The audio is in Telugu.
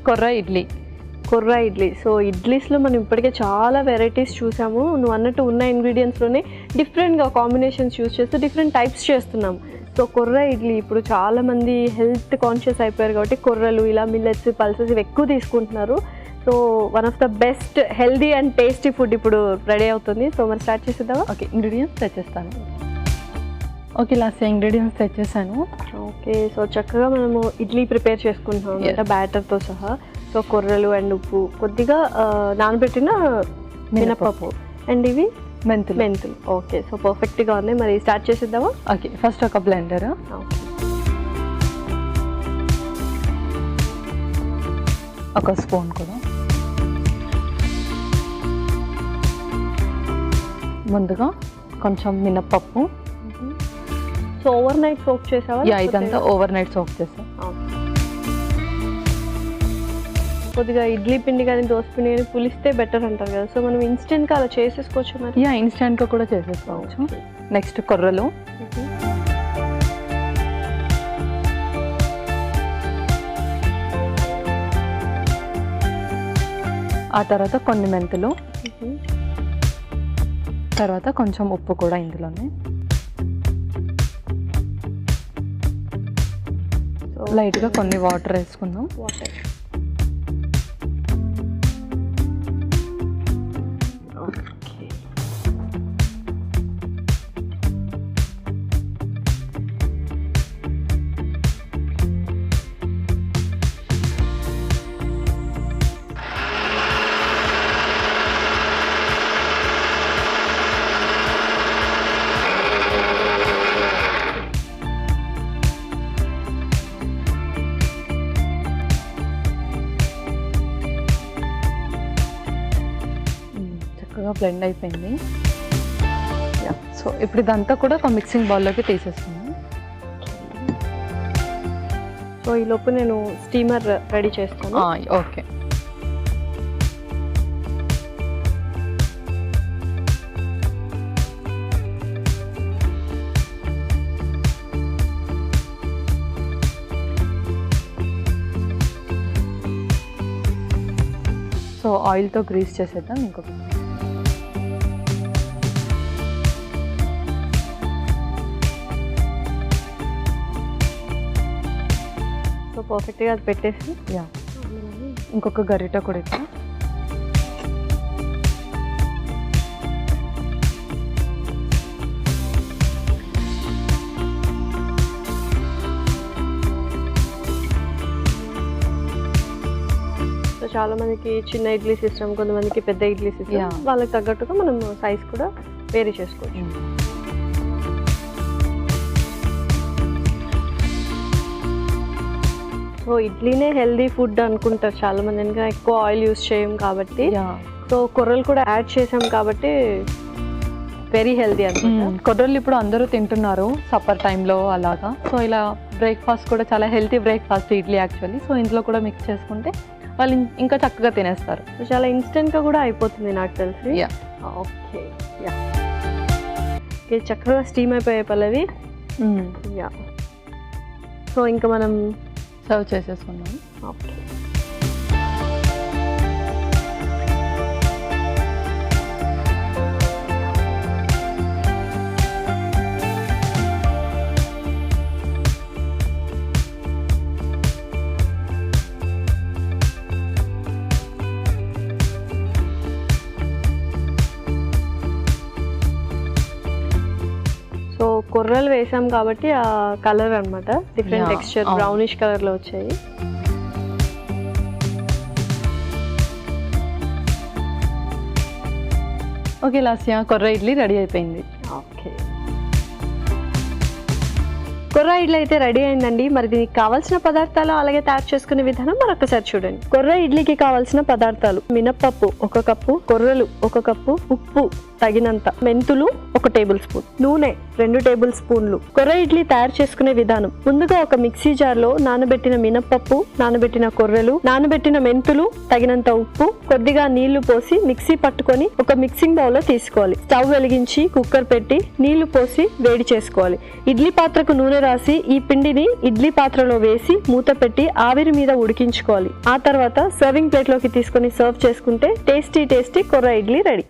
కొర్ర ఇడ్లీ. కొర్రా ఇడ్లీ. సో ఇడ్లీస్లో మనం ఇప్పటికే చాలా వెరైటీస్ చూసాము. నువ్వు అన్నట్టు ఉన్న ఇంగ్రీడియంట్స్లోనే డిఫరెంట్గా కాంబినేషన్స్ యూస్ చేస్తూ డిఫరెంట్ టైప్స్ చేస్తున్నాము. సో కొర్రా ఇడ్లీ ఇప్పుడు చాలామంది హెల్త్ కాన్షియస్ అయిపోయారు కాబట్టి కొర్రలు ఇలా మిల్లెట్స్ పల్సెస్ ఇవి ఎక్కువ తీసుకుంటున్నారు. So one of the best healthy and tasty food ఇప్పుడు రెడీ అవుతుంది. సో మరి స్టార్ట్ చేసేద్దామా? ఓకే, ఇంగ్రీడియంట్స్ తెచ్చేస్తాను. ఓకే లాస్ట్ ఇంగ్రీడియంట్స్ తెచ్చేసాను. ఓకే, సో చక్కగా మనము ఇడ్లీ ప్రిపేర్ చేసుకుంటున్నాం అనమాట బ్యాటర్తో సహా. సో కొర్రలు అండ్ ఉప్పు, కొద్దిగా నానబెట్టిన మినపప్పు అండ్ ఇవి మెంతులు. ఓకే, సో పర్ఫెక్ట్గా ఉన్నాయి. మరి స్టార్ట్ చేసేద్దామా? ఓకే, ఫస్ట్ ఒక బ్లెండర్, ఒక స్పూన్ కూడా. ముందుగా కొంచెం మినపప్పు. సో ఓవర్ నైట్ సోక్ చేసావా? ఇదంతా ఓవర్ నైట్ సోక్ చేసాం. కొద్దిగా ఇడ్లీ పిండి కానీ దోశ పిండి కానీ పులిస్తే బెటర్ అంటారు కదా. సో మనం ఇన్స్టెంట్గా అలా చేసేసుకోవచ్చు మరి? ఇన్స్టెంట్గా కూడా చేసేసుకోవచ్చు. నెక్స్ట్ కొర్రలు, ఆ తర్వాత కొన్ని మెంతులు, తర్వాత కొంచెం ఉప్పు కూడా ఇందులోనే. లైట్గా కొన్ని వాటర్ వేసుకుందాం. బ్లెండ్ అయిపోయింది. సో ఇప్పుడు ఇదంతా కూడా ఒక మిక్సింగ్ బౌల్లోకి తీసేస్తాను. సో ఈ లోపు నేను స్టీమర్ రెడీ చేస్తాను. ఓకే, సో ఆయిల్తో గ్రీస్ చేసేద్దాం. ఇంకొక పర్ఫెక్ట్గా అది పెట్టేసి ఇంకొక గరిట కూడా ఇద్దాం. సో చాలా మందికి చిన్న ఇడ్లీ సిస్టమ్, కొంతమందికి పెద్ద ఇడ్లీ సిస్టమ్, వాళ్ళకి తగ్గట్టుగా మనం సైజ్ కూడా వేరీ చేసుకోవచ్చు. సో ఇడ్లీనే హెల్దీ ఫుడ్ అనుకుంటారు చాలా మంది, ఇంకా ఎక్కువ ఆయిల్ యూస్ చేయం కాబట్టి. సో కొర్రలు కూడా యాడ్ చేసాం కాబట్టి వెరీ హెల్దీ అనమాట. కొర్రలు ఇప్పుడు అందరూ తింటున్నారు సప్పర్ టైంలో అలాగా. సో ఇలా బ్రేక్ఫాస్ట్ కూడా చాలా healthy breakfast idli actually. So ఇంట్లో కూడా మిక్స్ చేసుకుంటే వాళ్ళు ఇంకా చక్కగా తినేస్తారు. సో చాలా ఇన్స్టెంట్గా కూడా అయిపోతుంది నాకు తెలిసి. ఓకే, చక్కగా స్టీమ్ అయిపోయే పల్లవి. సో ఇంకా మనం సర్వ్ చేసేసుకున్నాము. ఓకే, సో కొర్రలు వేసాం కాబట్టి ఆ కలర్ అనమాట డిఫరెంట్ టెక్స్చర్, బ్రౌనిష్ కలర్లో వచ్చాయి. ఓకే లాస్యా, కొర్ర ఇడ్లీ రెడీ అయిపోయింది. ఓకే, కొర్ర ఇడ్లీ అయితే రెడీ అయిందండి. మరి దీనికి కావాల్సిన పదార్థాలు అలాగే తయారు చేసుకునే విధానం మరొకసారి చూడండి. కొర్ర ఇడ్లీకి కావాల్సిన పదార్థాలు: మినప్పప్పు 1 కప్పు, కొర్రలు 1 కప్పు, ఉప్పు తగినంత, మెంతులు 1 టేబుల్ స్పూన్, నూనె 2 టేబుల్ స్పూన్లు. కొర్ర ఇడ్లీ తయారు చేసుకునే విధానం: ముందుగా ఒక మిక్సీ జార్ లో నానబెట్టిన మినప్పప్పు, నానబెట్టిన కొర్రలు, నానబెట్టిన మెంతులు, తగినంత ఉప్పు, కొద్దిగా నీళ్లు పోసి మిక్సీ పట్టుకొని ఒక మిక్సింగ్ బౌల్ లో తీసుకోవాలి. స్టవ్ వెలిగించి కుక్కర్ పెట్టి నీళ్లు పోసి వేడి చేసుకోవాలి. ఇడ్లీ పాత్రకు నూనె నీళ్లు రాసి ఈ పిండిని ఇడ్లీ పాత్రలో వేసి మూత పెట్టి ఆవిరి మీద ఉడికించుకోవాలి. ఆ తర్వాత సర్వింగ్ ప్లేట్ లోకి తీసుకొని సర్వ్ చేసుకుంటే టేస్టీ కొర్ర ఇడ్లీ రెడీ.